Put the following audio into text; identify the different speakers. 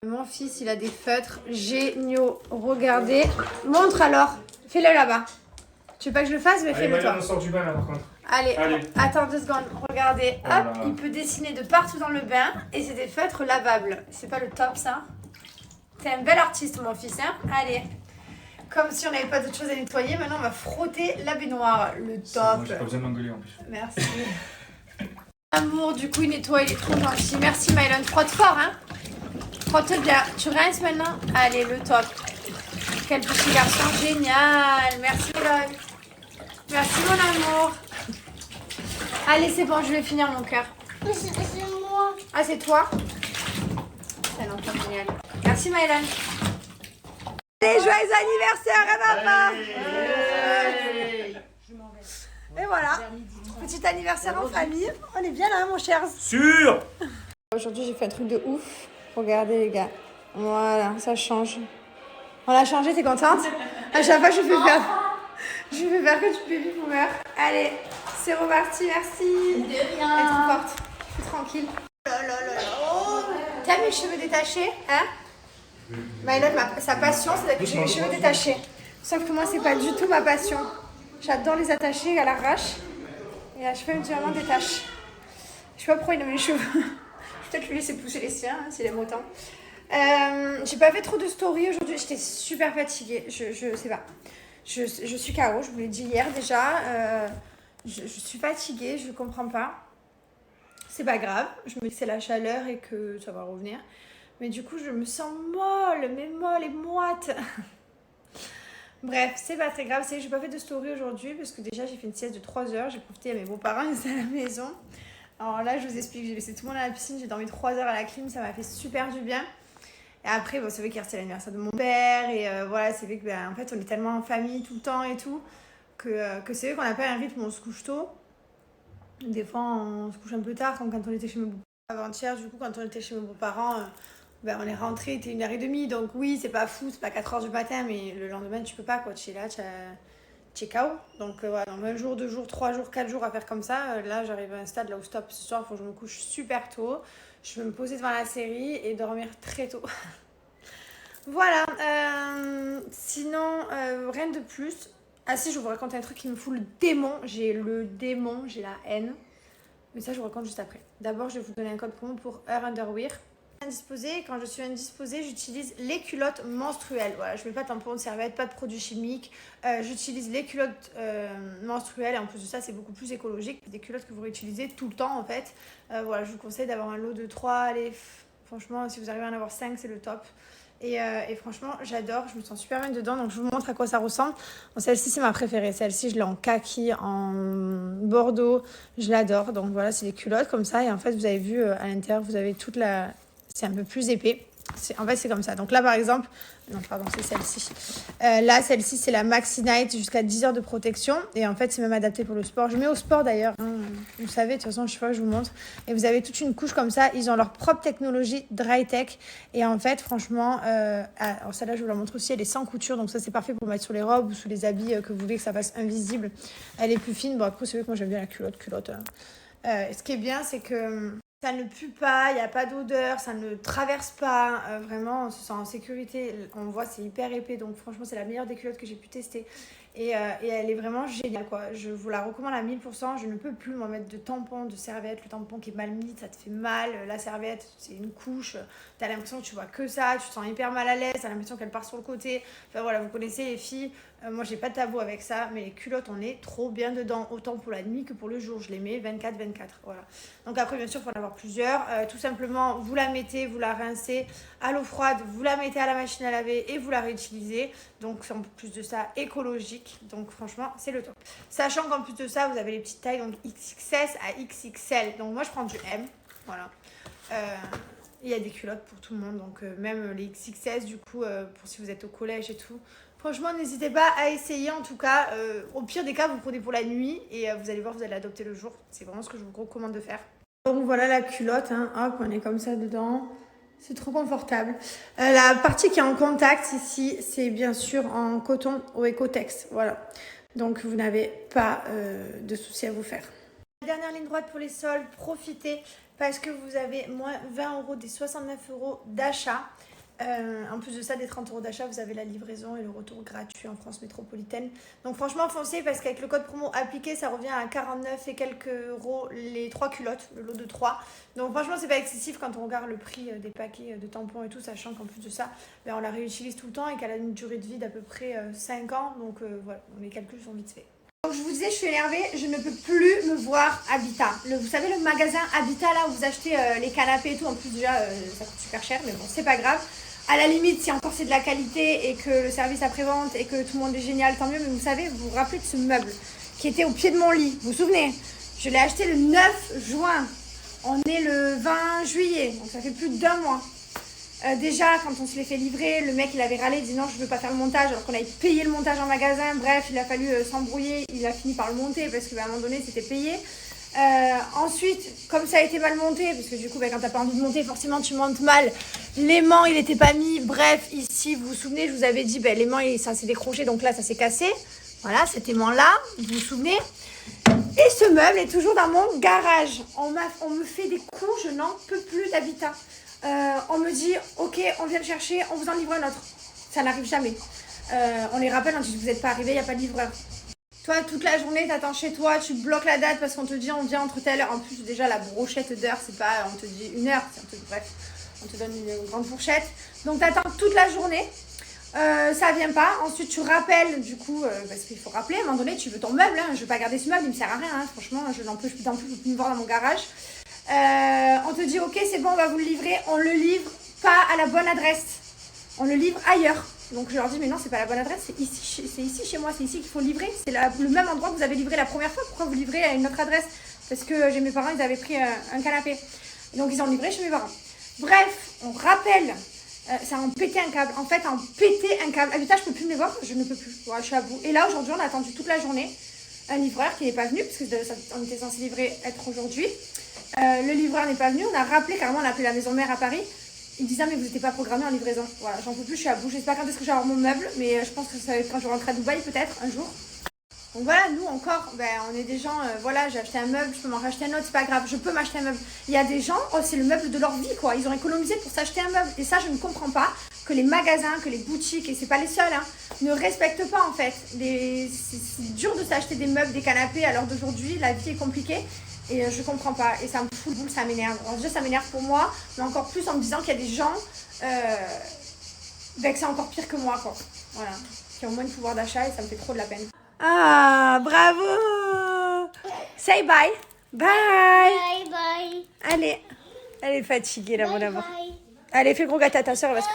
Speaker 1: Mon fils, il a des feutres géniaux. Regardez. Montre alors. Fais-le là-bas. Tu veux pas que je le fasse, mais fais-le toi.
Speaker 2: On sort du bain là par contre.
Speaker 1: Allez, attends 2 secondes. Regardez.
Speaker 2: Voilà.
Speaker 1: Hop, il peut dessiner de partout dans le bain. Et c'est des feutres lavables. C'est pas le top, ça? T'es un bel artiste, mon fils, hein? Allez. Comme si on n'avait pas d'autre chose à nettoyer, maintenant on va frotter la baignoire. Le top.
Speaker 2: J'ai pas besoin de m'engueuler en plus.
Speaker 1: Merci. Amour, du coup, il nettoie, il est trop gentil. Merci, Mylon. Frotte fort, hein? Frotte bien. Tu rinces maintenant? Allez, le top. Quel petit garçon génial. Merci, Mylon. Merci, mon amour. Allez, c'est bon, je vais finir mon cœur.
Speaker 3: C'est moi.
Speaker 1: Ah, c'est toi? C'est un enfant génial. Merci, Mylon. Allez, joyeux anniversaire à papa! Et voilà, petit anniversaire en famille. On est bien là, mon cher.
Speaker 2: Sûr.
Speaker 1: Aujourd'hui, j'ai fait un truc de ouf. Regardez, les gars. Voilà, ça change. On l'a changé, t'es contente? À chaque fois, je fais faire que tu baby boomer. Allez, c'est reparti, merci.
Speaker 3: De rien.
Speaker 1: Elle est trop forte. Je suis tranquille. Oh. T'as mes cheveux détachés, hein? Mylon, sa passion, c'est d'attacher mes cheveux détachés. Sauf que moi, c'est pas du tout ma passion. J'adore les attacher à l'arrache. Et à chaque fois, il me dit vraiment détache. Je sais pas pourquoi il a mes cheveux. Je vais peut-être lui laisser pousser les siens, hein, s'il aime autant. J'ai pas fait trop de story aujourd'hui. J'étais super fatiguée. Je sais pas. Je suis KO. Je vous l'ai dit hier déjà. Je suis fatiguée. Je comprends pas. C'est pas grave. Je me dis que c'est la chaleur et que ça va revenir. Mais du coup, je me sens molle et moite. Bref, c'est pas très grave. C'est que j'ai pas fait de story aujourd'hui parce que déjà, j'ai fait une sieste de 3 heures. J'ai profité à mes beaux-parents, ils étaient à la maison. Alors là, je vous explique. J'ai laissé tout le monde à la piscine. J'ai dormi 3 heures à la clim. Ça m'a fait super du bien. Et après, bon, c'est vrai qu'hier, c'était l'anniversaire de mon père. Et voilà, c'est vrai que, en fait, on est tellement en famille tout le temps et tout que c'est vrai qu'on n'a pas un rythme où on se couche tôt. Des fois, on se couche un peu tard, comme quand on était chez mes beaux-parents. Avant-hier, du coup, quand on était chez mes beaux-parents, on est rentré, il était 1h30. Donc oui, c'est pas fou, c'est pas 4h du matin, mais le lendemain, tu peux pas, quoi. Tu es là, tu es KO. Donc voilà, dans 1 jour, 2 jours, 3 jours, 4 jours à faire comme ça, là, j'arrive à un stade là où stop. Ce soir, il faut que je me couche super tôt. Je vais me poser devant la série et dormir très tôt. Voilà. Sinon, rien de plus. Ah si, je vous raconte un truc qui me fout le démon. J'ai la haine. Mais ça, je vous raconte juste après. D'abord, je vais vous donner un code promo pour Her Underwear. Indisposée, quand je suis indisposée, j'utilise les culottes menstruelles. Voilà, je mets pas de tampon, de serviette, pas de produits chimiques. J'utilise les culottes menstruelles et en plus de ça, c'est beaucoup plus écologique. Des culottes que vous réutilisez tout le temps en fait. Voilà, je vous conseille d'avoir un lot de 3. Allez, franchement, si vous arrivez à en avoir 5, c'est le top. Et franchement, j'adore, je me sens super bien dedans. Donc, je vous montre à quoi ça ressemble. Bon, celle-ci, c'est ma préférée. Celle-ci, je l'ai en kaki, en bordeaux. Je l'adore. Donc, voilà, c'est des culottes comme ça. Et en fait, vous avez vu, à l'intérieur, vous avez toute la... C'est un peu plus épais. En fait, c'est comme ça. Donc là, par exemple... Non, pardon, c'est celle-ci. Là, celle-ci, c'est la Maxi Night jusqu'à 10 heures de protection. Et en fait, c'est même adapté pour le sport. Je mets au sport, d'ailleurs. Vous savez, de toute façon, je sais pas, je vous montre. Et vous avez toute une couche comme ça. Ils ont leur propre technologie Dry Tech. Et en fait, franchement... alors celle-là, je vous la montre aussi. Elle est sans couture. Donc ça, c'est parfait pour mettre sur les robes ou sous les habits que vous voulez que ça fasse invisible. Elle est plus fine. Bon, après, c'est vrai que moi, j'aime bien la culotte. Ce qui est bien, c'est que... ça ne pue pas, il n'y a pas d'odeur, ça ne traverse pas. Vraiment, on se sent en sécurité. On voit, c'est hyper épais. Donc, franchement, c'est la meilleure des culottes que j'ai pu tester. Et elle est vraiment géniale, quoi. Je vous la recommande à 1000%. Je ne peux plus m'en mettre de tampon, de serviette. Le tampon qui est mal mis, ça te fait mal. La serviette, c'est une couche. Tu as l'impression que tu vois que ça. Tu te sens hyper mal à l'aise. Tu as l'impression qu'elle part sur le côté. Enfin, voilà, vous connaissez les filles. Moi, j'ai pas de tabou avec ça. Mais les culottes, on est trop bien dedans. Autant pour la nuit que pour le jour. Je les mets 24-24. Voilà. Donc après, bien sûr, il faut en avoir plusieurs. Tout simplement, vous la mettez, vous la rincez à l'eau froide. Vous la mettez à la machine à laver et vous la réutilisez. Donc, en plus de ça, écologique. Donc franchement, c'est le top. Sachant qu'en plus de ça, vous avez les petites tailles, donc XXS à XXL. Donc moi, je prends du M. Voilà. Il y a des culottes pour tout le monde. Donc même les XXS, du coup, pour si vous êtes au collège et tout. Franchement, n'hésitez pas à essayer. En tout cas, au pire des cas, vous prenez pour la nuit. Et vous allez voir, vous allez l'adopter le jour. C'est vraiment ce que je vous recommande de faire. Donc voilà la culotte. Hein. Hop, on est comme ça dedans. C'est trop confortable. La partie qui est en contact ici, c'est bien sûr en coton au Ecotex. Voilà. Donc, vous n'avez pas de souci à vous faire. La dernière ligne droite pour les soldes, profitez parce que vous avez moins 20 € des 69 € d'achat. En plus de ça, des 30 € d'achat, vous avez la livraison et le retour gratuit en France métropolitaine. Donc franchement, foncez parce qu'avec le code promo appliqué, ça revient à 49 et quelques euros les 3 culottes, le lot de 3. Donc franchement, c'est pas excessif quand on regarde le prix des paquets de tampons et tout, sachant qu'en plus de ça, on la réutilise tout le temps et qu'elle a une durée de vie d'à peu près 5 ans. Donc voilà, les calculs sont vite faits. Donc je vous disais, je suis énervée, je ne peux plus me voir Habitat. Vous savez le magasin Habitat là où vous achetez les canapés et tout, en plus déjà ça coûte super cher, mais bon c'est pas grave. À la limite, si encore c'est de la qualité et que le service après-vente et que tout le monde est génial, tant mieux. Mais vous savez, vous vous rappelez de ce meuble qui était au pied de mon lit, vous vous souvenez? Je l'ai acheté le 9 juin, on est le 20 juillet, donc ça fait plus d'1 mois. Déjà, quand on se l'est fait livrer, le mec il avait râlé, il dit non, je veux pas faire le montage, alors qu'on avait payé le montage en magasin. Bref, il a fallu s'embrouiller, il a fini par le monter parce qu'à un moment donné c'était payé. Ensuite, comme ça a été mal monté, parce que du coup, quand t'as pas envie de monter, forcément tu montes mal. L'aimant, il était pas mis. Bref, ici, vous vous souvenez, je vous avais dit, l'aimant, ça s'est décroché, donc là, ça s'est cassé. Voilà, cet aimant-là, vous vous souvenez. Et ce meuble est toujours dans mon garage. On me fait des coups, je n'en peux plus d'Habitat. On me dit, ok, on vient le chercher, on vous en livre un autre. Ça n'arrive jamais. On les rappelle, on dit, vous n'êtes pas arrivé, il n'y a pas de livreur. Toi, toute la journée, t'attends chez toi, tu bloques la date parce qu'on te dit on vient entre telle heure. En plus, déjà, la brochette d'heure, c'est pas, on te dit 1 heure, bref, on te donne une grande fourchette. Donc, t'attends toute la journée, ça vient pas. Ensuite, tu rappelles, du coup, parce qu'il faut rappeler, à un moment donné, tu veux ton meuble, hein. Je veux pas garder ce meuble, il me sert à rien, hein. Franchement, je n'en peux plus me voir dans mon garage. On te dit, ok, c'est bon, on va vous le livrer. On le livre pas à la bonne adresse, on le livre ailleurs. Donc je leur dis mais non c'est pas la bonne adresse, c'est ici chez moi, c'est ici qu'il faut livrer, c'est le même endroit que vous avez livré la première fois, pourquoi vous livrez à une autre adresse? Parce que j'ai mes parents, ils avaient pris un canapé, donc ils ont livré chez mes parents. Bref, on rappelle, ça a en pété un câble, en fait en pété un câble. Habitat, je peux plus me les voir, je ne peux plus, voilà, je suis à bout. Et là aujourd'hui on a attendu toute la journée un livreur qui n'est pas venu, parce qu'on était censé être aujourd'hui. Le livreur n'est pas venu, on a rappelé carrément, on a appelé la maison mère à Paris. Il disait mais vous n'étiez pas programmé en livraison. Voilà, j'en peux plus, je suis à bout. J'espère quand est-ce que je vais avoir mon meuble, mais je pense que ça va être quand je rentre à Dubaï peut-être un jour. Donc voilà, nous encore, on est des gens, voilà, j'ai acheté un meuble, je peux m'en racheter un autre, c'est pas grave, je peux m'acheter un meuble. Il y a des gens, c'est le meuble de leur vie quoi, ils ont économisé pour s'acheter un meuble. Et ça, je ne comprends pas que les magasins, que les boutiques, et c'est pas les seuls, hein, ne respectent pas en fait. C'est dur de s'acheter des meubles, des canapés à l'heure d'aujourd'hui, la vie est compliquée. Et je comprends pas, et ça me fout le boule, ça m'énerve. Alors déjà ça m'énerve pour moi, mais encore plus en me disant qu'il y a des gens que c'est encore pire que moi quoi. Voilà, qui ont moins de pouvoir d'achat et ça me fait trop de la peine. Ah, bravo! Say bye! Bye!
Speaker 3: Bye bye.
Speaker 1: Allez, elle est fatiguée là, mon amour.
Speaker 3: Bye.
Speaker 1: Allez, fais gros gâteau à ta soeur, elle va se